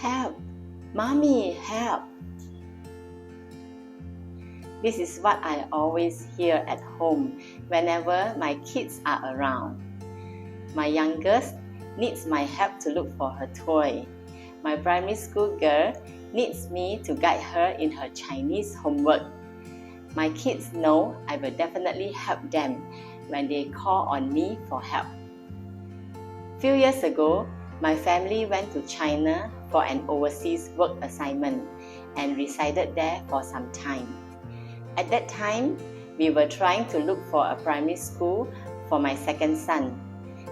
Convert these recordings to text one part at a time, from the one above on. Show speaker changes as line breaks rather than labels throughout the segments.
Help! Mommy, help! This is what I always hear at home whenever my kids are around. My youngest needs my help to look for her toy. My primary school girl needs me to guide her in her Chinese homework. My kids know I will definitely help them when they call on me for help. Few years ago, my family went to China for an overseas work assignment and resided there for some time. At that time, we were trying to look for a primary school for my second son.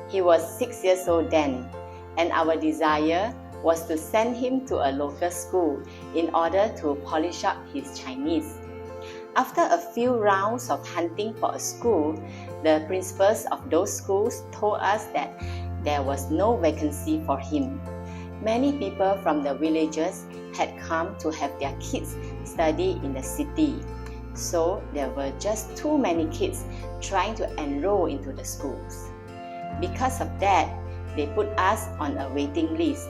He was 6 years old then, and our desire was to send him to a local school in order to polish up his Chinese. After a few rounds of hunting for a school, the principals of those schools told us that there was no vacancy for him. Many people from the villages had come to have their kids study in the city, so there were just too many kids trying to enroll into the schools. Because of that, they put us on a waiting list.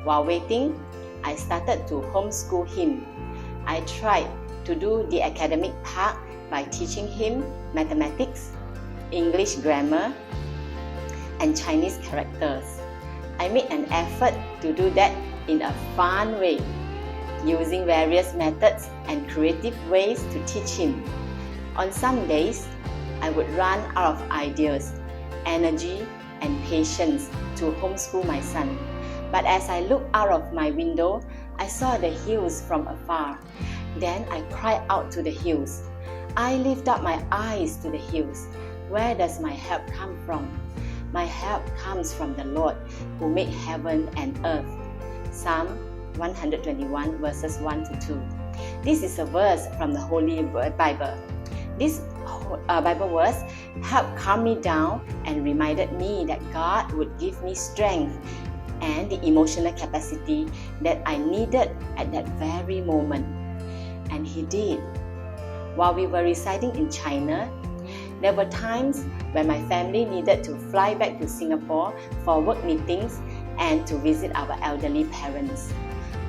While waiting, I started to homeschool him. I tried to do the academic part by teaching him mathematics, English grammar, and Chinese characters. I made an effort to do that in a fun way, using various methods and creative ways to teach him. On some days, I would run out of ideas, energy, and patience to homeschool my son. But as I looked out of my window, I saw the hills from afar. Then I cried out to the hills. I lift up my eyes to the hills. Where does my help come from? My help comes from the Lord who made heaven and earth. Psalm 121 verses 1 to 2. This is a verse from the Holy Bible. This Bible verse helped calm me down and reminded me that God would give me strength and the emotional capacity that I needed at that very moment. And He did. While we were residing in China, there were times when my family needed to fly back to Singapore for work meetings and to visit our elderly parents.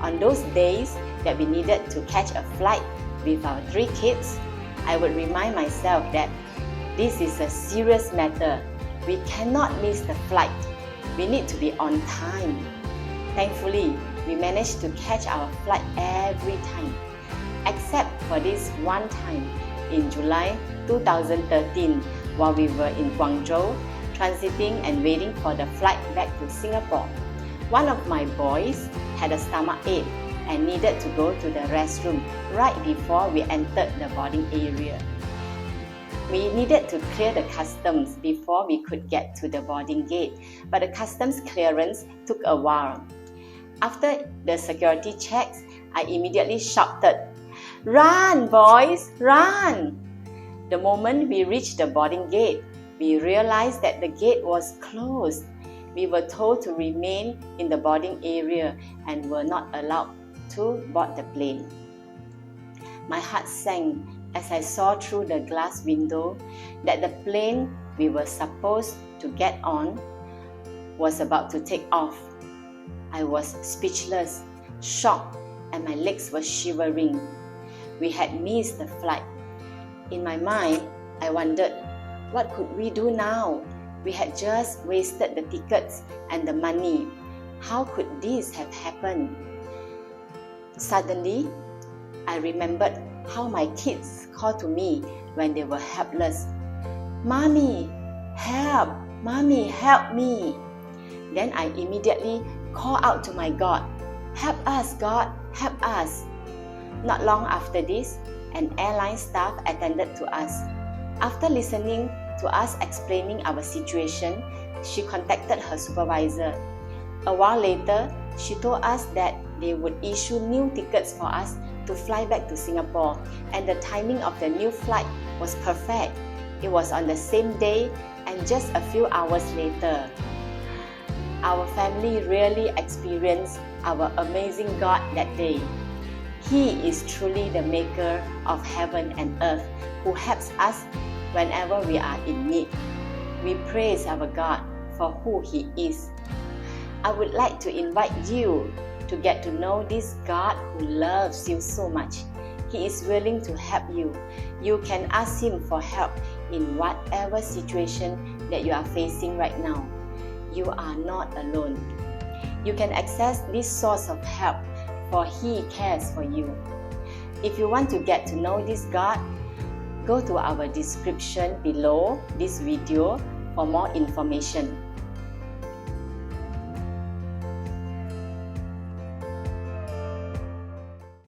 On those days that we needed to catch a flight with our 3 kids, I would remind myself that this is a serious matter. We cannot miss the flight. We need to be on time. Thankfully, we managed to catch our flight every time, except for this one time in July 2013 while we were in Guangzhou, transiting and waiting for the flight back to Singapore. One of my boys had a stomachache and needed to go to the restroom right before we entered the boarding area. We needed to clear the customs before we could get to the boarding gate, but the customs clearance took a while. After the security checks, I immediately shouted, "Run, boys, run!" The moment we reached the boarding gate, we realized that the gate was closed. We were told to remain in the boarding area and were not allowed to board the plane. My heart sank as I saw through the glass window that the plane we were supposed to get on was about to take off. I was speechless, shocked, and my legs were shivering. We had missed the flight. In my mind, I wondered, what could we do now? We had just wasted the tickets and the money. How could this have happened? Suddenly, I remembered how my kids called to me when they were helpless. "Mommy, help! Mommy, help me!" Then I immediately called out to my God, "Help us, God, help us!" Not long after this, an airline staff attended to us. After listening to us explaining our situation, she contacted her supervisor. A while later, she told us that they would issue new tickets for us to fly back to Singapore, and the timing of the new flight was perfect. It was on the same day and just a few hours later. Our family really experienced our amazing God that day. He is truly the maker of heaven and earth who helps us whenever we are in need. We praise our God for who He is. I would like to invite you to get to know this God who loves you so much. He is willing to help you. You can ask Him for help in whatever situation that you are facing right now. You are not alone. You can access this source of help, for He cares for you. If you want to get to know this God, go to our description below this video for more information.